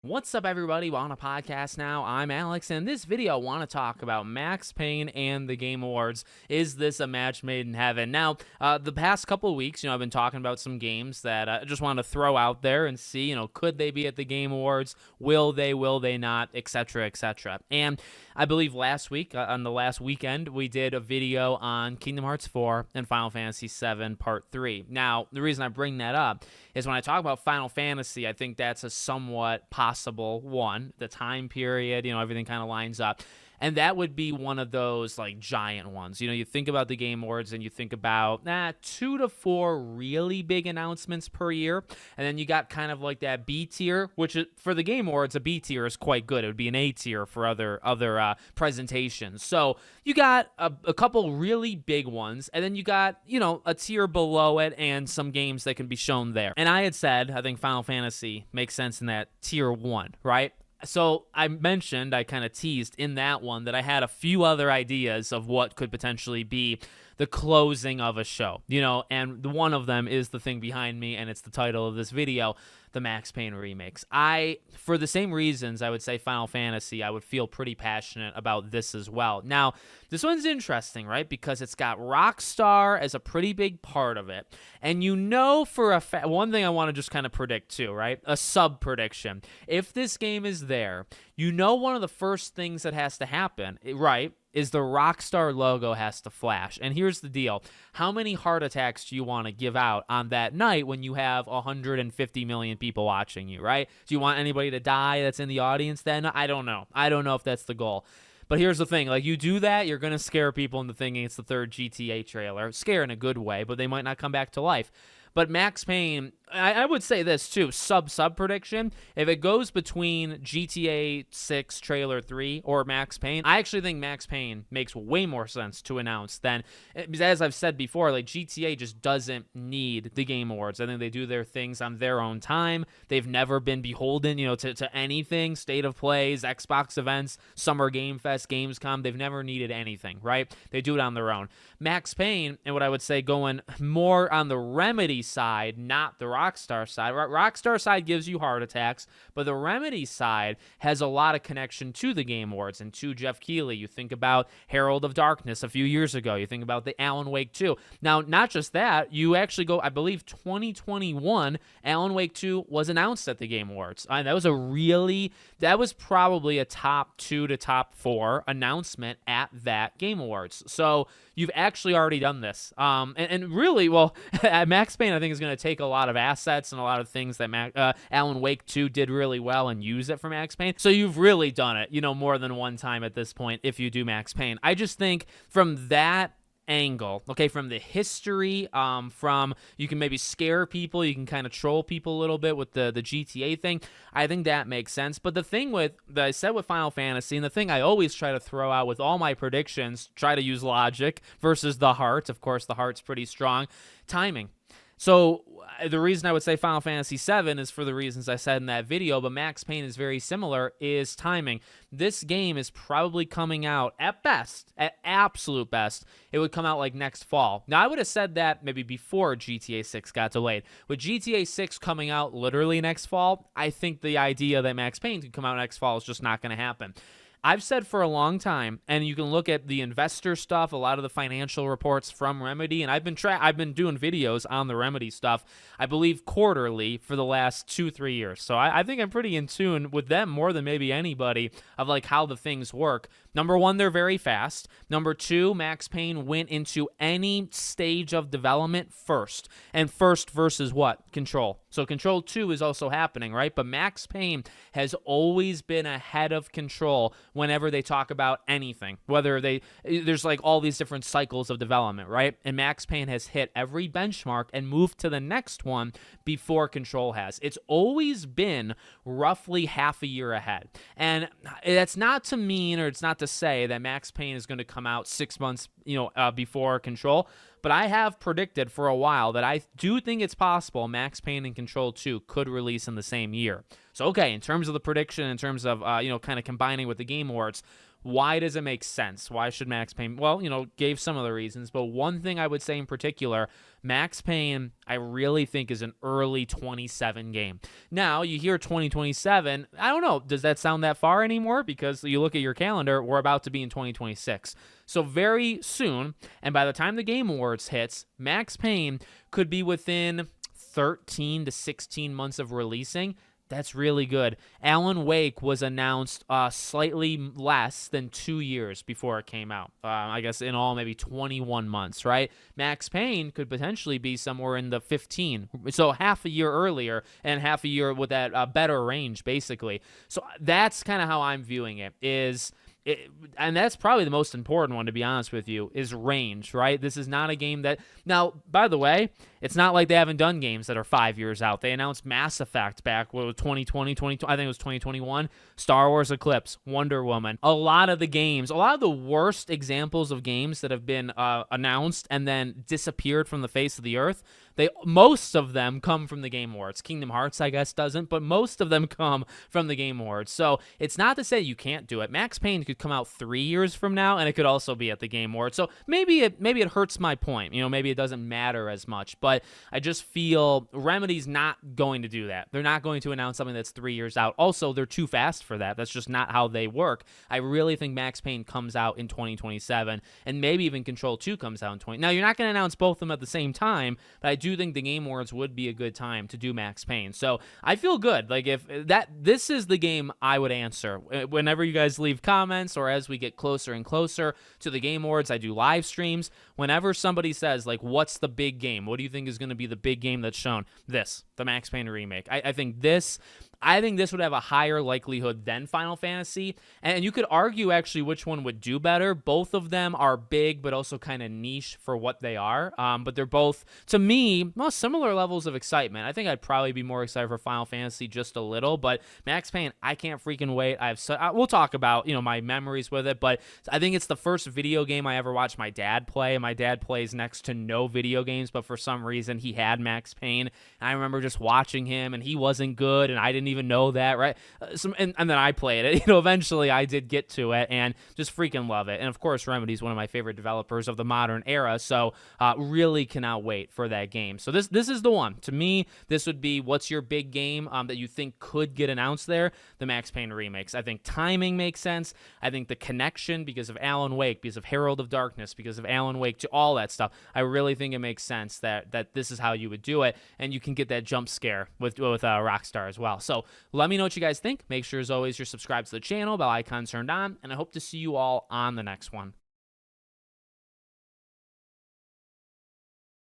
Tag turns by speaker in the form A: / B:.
A: What's up, everybody? We're on a podcast now. I'm Alex, and in this video, I want to talk about Max Payne and the Game Awards. Is this a match made in heaven? Now, the past couple of weeks, I've been talking about some games that I just want to throw out there and see, could they be at the Game Awards? Will they not, etc., etc. And I believe last week, on the last weekend, we did a video on Kingdom Hearts 4 and Final Fantasy 7 Part 3. Now, the reason I bring that up is when I talk about Final Fantasy, I think that's a somewhat possible one. The time period, everything kind of lines up. And that would be one of those giant ones. You think about the Game Awards and you think about 2 to 4 really big announcements per year. And then you got kind of like that B tier, which for the Game Awards, a B tier is quite good. It would be an A tier for other presentations. So you got a couple really big ones. And then you got, a tier below it and some games that can be shown there. And I had said, I think Final Fantasy makes sense in that tier 1, right? So I mentioned, I kind of teased in that one that I had a few other ideas of what could potentially be the closing of a show, and one of them is the thing behind me, and it's the title of this video, the Max Payne remakes. For the same reasons I would say Final Fantasy, I would feel pretty passionate about this as well. Now, this one's interesting, right? Because it's got Rockstar as a pretty big part of it. And for a fact, one thing I want to just kind of predict too, right? A sub-prediction. If this game is there, one of the first things that has to happen, right, is the Rockstar logo has to flash. And here's the deal. How many heart attacks do you want to give out on that night when you have 150 million people watching you, right? Do you want anybody to die that's in the audience then? I don't know. I don't know if that's the goal. But here's the thing. You do that, you're going to scare people into thinking it's the third GTA trailer. Scare in a good way, but they might not come back to life. But Max Payne, I would say this too, sub prediction. If it goes between GTA 6 Trailer 3 or Max Payne, I actually think Max Payne makes way more sense to announce than, as I've said before, GTA just doesn't need the Game Awards. I think they do their things on their own time. They've never been beholden, to anything, State of Plays, Xbox events, Summer Game Fest, Gamescom. They've never needed anything, right? They do it on their own. Max Payne, and what I would say going more on the Remedy side, not the Rockstar side. Rockstar side gives you heart attacks, but the Remedy side has a lot of connection to the Game Awards and to Jeff Keighley. You think about Herald of Darkness a few years ago. You think about the Alan Wake 2. Now, not just that, you actually go, I believe 2021, Alan Wake 2 was announced at the Game Awards. That was probably a top 2 to top 4 announcement at that Game Awards. So you've actually already done this. And really, well, Max Payne, I think, is going to take a lot of assets and a lot of things that Alan Wake 2 did really well and use it for Max Payne. So you've really done it, more than one time at this point if you do Max Payne. I just think from that angle, okay, from the history, from you can maybe scare people, you can kind of troll people a little bit with the GTA thing. I think that makes sense. But the thing that I said with Final Fantasy, and the thing I always try to throw out with all my predictions, try to use logic versus the heart. Of course, the heart's pretty strong. Timing. So the reason I would say Final Fantasy 7 is for the reasons I said in that video, but Max Payne is very similar, is timing. This game is probably coming out at absolute best, it would come out next fall. Now, I would have said that maybe before GTA 6 got delayed. With GTA 6 coming out literally next fall, I think the idea that Max Payne could come out next fall is just not going to happen. I've said for a long time, and you can look at the investor stuff, a lot of the financial reports from Remedy, and I've been doing videos on the Remedy stuff, I believe quarterly for the last 2-3 years. So I think I'm pretty in tune with them more than maybe anybody of how the things work. Number one, they're very fast. Number two, Max Payne went into any stage of development first. And first versus what? Control. So Control 2 is also happening, right? But Max Payne has always been ahead of Control whenever they talk about anything. There's all these different cycles of development, right? And Max Payne has hit every benchmark and moved to the next one before Control has. It's always been roughly half a year ahead. And that's not to mean, or it's not to say that Max Payne is going to come out 6 months, before Control. But I have predicted for a while that I do think it's possible Max Payne and Control 2 could release in the same year. So, okay, in terms of the prediction, in terms of, kind of combining with the Game Awards, why does it make sense? Why should Max Payne? Well, gave some of the reasons, but one thing I would say in particular, Max Payne, I really think is an early 27 game. Now, you hear 2027, I don't know, does that sound that far anymore? Because you look at your calendar, we're about to be in 2026. So very soon, and by the time the Game Awards hits, Max Payne could be within 13 to 16 months of releasing. That's really good. Alan Wake was announced slightly less than 2 years before it came out. I guess in all, maybe 21 months, right? Max Payne could potentially be somewhere in the 15. So half a year earlier and half a year with that better range, basically. So that's kind of how I'm viewing it, and that's probably the most important one, to be honest with you, is range, right? This is not a game that... Now, by the way, it's not like they haven't done games that are 5 years out. They announced Mass Effect back, 2020, I think it was 2021, Star Wars Eclipse, Wonder Woman. A lot of the worst examples of games that have been announced and then disappeared from the face of the earth, most of them come from the Game Awards. Kingdom Hearts, I guess, doesn't, but most of them come from the Game Awards. So it's not to say you can't do it. Max Payne could come out 3 years from now, and it could also be at the Game Awards. So maybe it hurts my point. Maybe it doesn't matter as much. But I just feel Remedy's not going to do that. They're not going to announce something that's 3 years out. Also, they're too fast for that. That's just not how they work. I really think Max Payne comes out in 2027, and maybe even Control 2 comes out in 20. Now, you're not going to announce both of them at the same time, but I do think the Game Awards would be a good time to do Max Payne. So I feel good. Like, if this is the game I would answer. Whenever you guys leave comments, or as we get closer and closer to the Game Awards, I do live streams. Whenever somebody says, like, what's the big game? What do you think is going to be the big game that's shown? The Max Payne remake. I think this would have a higher likelihood than Final Fantasy, and you could argue actually which one would do better. Both of them are big, but also kind of niche for what they are. But they're both, to me, similar levels of excitement. I think I'd probably be more excited for Final Fantasy just a little, but Max Payne, I can't freaking wait. We'll talk about my memories with it, but I think it's the first video game I ever watched my dad play. My dad plays next to no video games, but for some reason he had Max Payne. And I remember just watching him, and he wasn't good, and I didn't even know that, right? And then I played it. Eventually I did get to it and just freaking love it. And of course, Remedy's one of my favorite developers of the modern era, so really cannot wait for that game. So this is the one. To me, this would be, what's your big game that you think could get announced there? The Max Payne remakes. I think timing makes sense. I think the connection, because of Alan Wake, because of Herald of Darkness, because of Alan Wake, to all that stuff, I really think it makes sense that this is how you would do it, and you can get that jump scare with Rockstar as well. So let me know what you guys think. Make sure, as always, you're subscribed to the channel, bell icon turned on, and I hope to see you all on the next one.